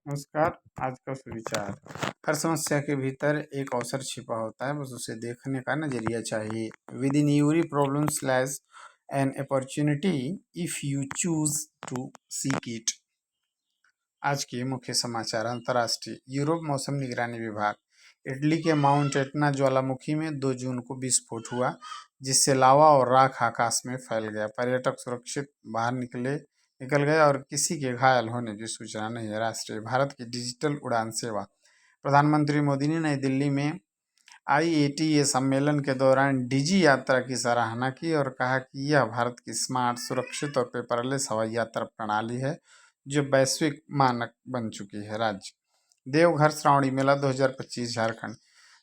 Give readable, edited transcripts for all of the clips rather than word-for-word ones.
नमस्कार। आज का सुविचार। हर समस्या के भीतर एक अवसर छिपा होता है, बस उसे देखने का नजरिया चाहिए। Within every problem slash an opportunity if you choose to seek it. आज के मुख्य समाचार। अंतर्राष्ट्रीय यूरोप मौसम निगरानी विभाग। इटली के माउंट एटना ज्वालामुखी में 2 जून को विस्फोट हुआ, जिससे लावा और राख आकाश में फैल गया। पर्यटक सुरक्षित बाहर निकल गए और किसी के घायल होने की सूचना नहीं है। राष्ट्रीय भारत की डिजिटल उड़ान सेवा। प्रधानमंत्री मोदी ने नई दिल्ली में IATA सम्मेलन के दौरान डिजी यात्रा की सराहना की और कहा कि यह भारत की स्मार्ट, सुरक्षित और पेपरलेस हवाई यात्रा प्रणाली है जो वैश्विक मानक बन चुकी है। राज्य देवघर श्रावणी मेला 2025 झारखंड।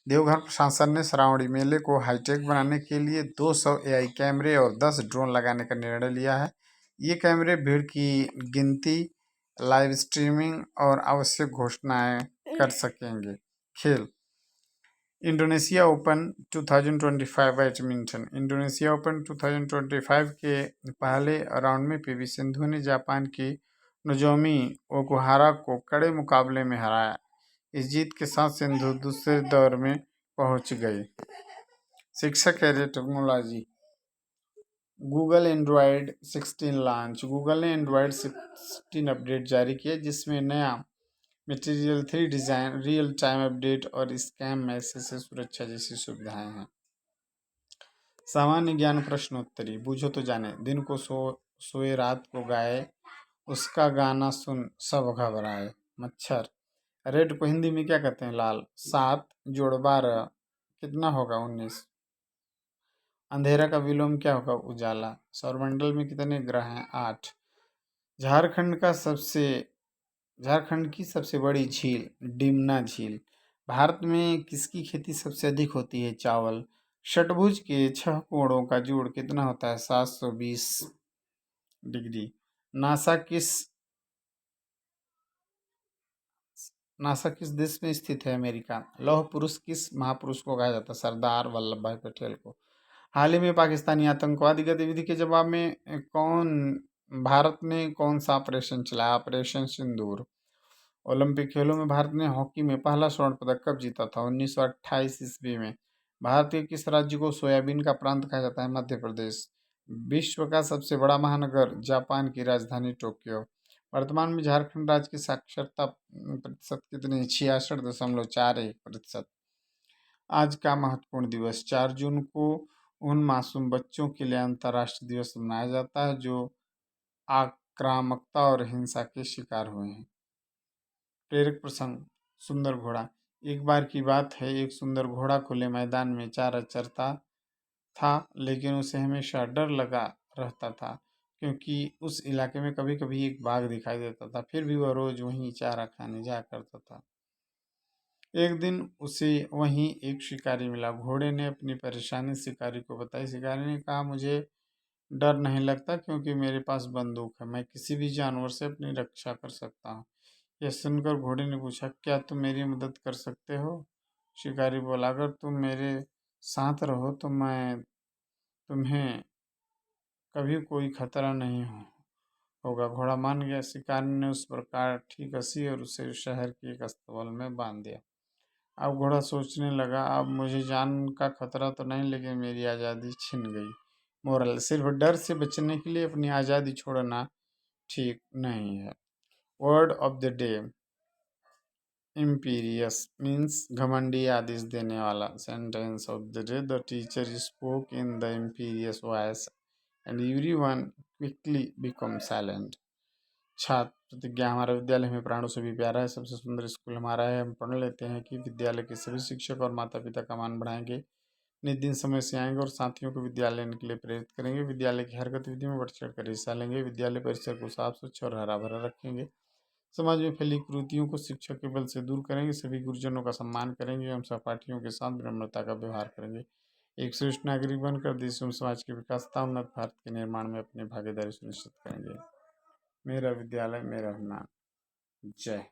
देवघर प्रशासन ने श्रावणी मेले को हाईटेक बनाने के लिए 200 AI कैमरे और 10 ड्रोन लगाने का निर्णय लिया है। ये कैमरे भीड़ की गिनती, लाइव स्ट्रीमिंग और आवश्यक घोषणाएं कर सकेंगे। खेल। Indonesia open 2025 badminton. Indonesia open 2025 के पहले राउंड में PV सिंधु ने जापान की नोजोमी ओकुहारा को कड़े मुकाबले में हराया। इस जीत के साथ सिंधु दूसरे दौर में पहुंच गई। शिक्षा career technology. Google Android 16 launch. Google ने एंड्रॉयड 16 अपडेट जारी किया, जिसमें नया material 3 design, real time update और स्कैम मैसेज से सुरक्षा जैसी सुविधाएं हैं। सामान्य ज्ञान प्रश्नोत्तरी। बूझो तो जाने। दिन को सोए रात को गाए, उसका गाना सुन सब घबराए। मच्छर। रेड को हिंदी में क्या कहते हैं? लाल। 7 जोड़ 12 कितना होगा? 19। अंधेरा का विलोम क्या होगा? उजाला। सौरमंडल में कितने ग्रह हैं? 8। झारखंड की सबसे बड़ी झील डिमना झील। भारत में किसकी खेती सबसे अधिक होती है? चावल। षटभुज के 6 कोणों का जोड़ कितना होता है? 720 डिग्री। नासा किस नासा किस देश में स्थित है? अमेरिका। लौह पुरुष किस महापुरुष को कहा जाता है? सरदार वल्लभ भाई पटेल को। हाल ही में पाकिस्तानी आतंकवादी गतिविधि के जवाब में भारत ने कौन सा ऑपरेशन चलाया? ऑपरेशन सिंदूर। ओलंपिक खेलों में भारत ने हॉकी में पहला स्वर्ण पदक कब जीता था? 1928 ईस्वी में। भारत के किस राज्य को सोयाबीन का प्रांत कहा जाता है? मध्य प्रदेश। विश्व का सबसे बड़ा महानगर। जापान की राजधानी टोक्यो। वर्तमान में झारखंड राज्य की साक्षरता प्रतिशत कितनी है? 66.41%। आज का महत्वपूर्ण दिवस। 4 जून को उन मासूम बच्चों के लिए अंतर्राष्ट्रीय दिवस मनाया जाता है जो आक्रामकता और हिंसा के शिकार हुए हैं। प्रेरक प्रसंग। सुंदर घोड़ा। एक बार की बात है, एक सुंदर घोड़ा खुले मैदान में चारा चरता था, लेकिन उसे हमेशा डर लगा रहता था क्योंकि उस इलाके में कभी कभी एक बाघ दिखाई देता था। फिर भी वह रोज वहीं चारा खाने जाया करता था। एक दिन उसे वहीं एक शिकारी मिला। घोड़े ने अपनी परेशानी शिकारी को बताई। शिकारी ने कहा, मुझे डर नहीं लगता क्योंकि मेरे पास बंदूक है। मैं किसी भी जानवर से अपनी रक्षा कर सकता हूँ। यह सुनकर घोड़े ने पूछा, क्या तुम मेरी मदद कर सकते हो? शिकारी बोला, अगर तुम मेरे साथ रहो तो मैं तुम्हें कभी कोई खतरा नहीं होगा। घोड़ा मान गया। शिकारी ने उस प्रकार ठीक हंसी और उसे शहर के एक अस्तबल में बांध दिया। अब घोड़ा सोचने लगा, अब मुझे जान का खतरा तो नहीं, लेकिन मेरी आज़ादी छिन गई। मोरल। सिर्फ डर से बचने के लिए अपनी आज़ादी छोड़ना ठीक नहीं है। Word of the day. Imperious means घमंडी, आदेश देने वाला। Sentence of the day. The teacher spoke in the imperious voice and everyone quickly become silent. छात्र प्रतिज्ञा। हमारा विद्यालय हमें प्राणों से भी प्यारा है, सबसे सुंदर स्कूल हमारा है। हम पढ़ लेते हैं कि विद्यालय के सभी शिक्षक और माता पिता का मान बढ़ाएंगे, नित दिन समय से आएंगे और साथियों को विद्यालय आने के लिए प्रेरित करेंगे। विद्यालय की हर गतिविधि में बढ़ चढ़ कर हिस्सा लेंगे। विद्यालय परिसर को साफ स्वच्छ और हरा भरा रखेंगे। समाज में फैली कुरीतियों को शिक्षा के बल से दूर करेंगे। सभी गुरुजनों का सम्मान करेंगे एवं सहपाठियों के साथ विनम्रता का व्यवहार करेंगे। एक श्रेष्ठ नागरिक बनकर देश एवं समाज के विकास तथा उन्नत भारत के निर्माण में अपनी भागीदारी सुनिश्चित करेंगे। मेरा विद्यालय मेरा अभिमान। जय।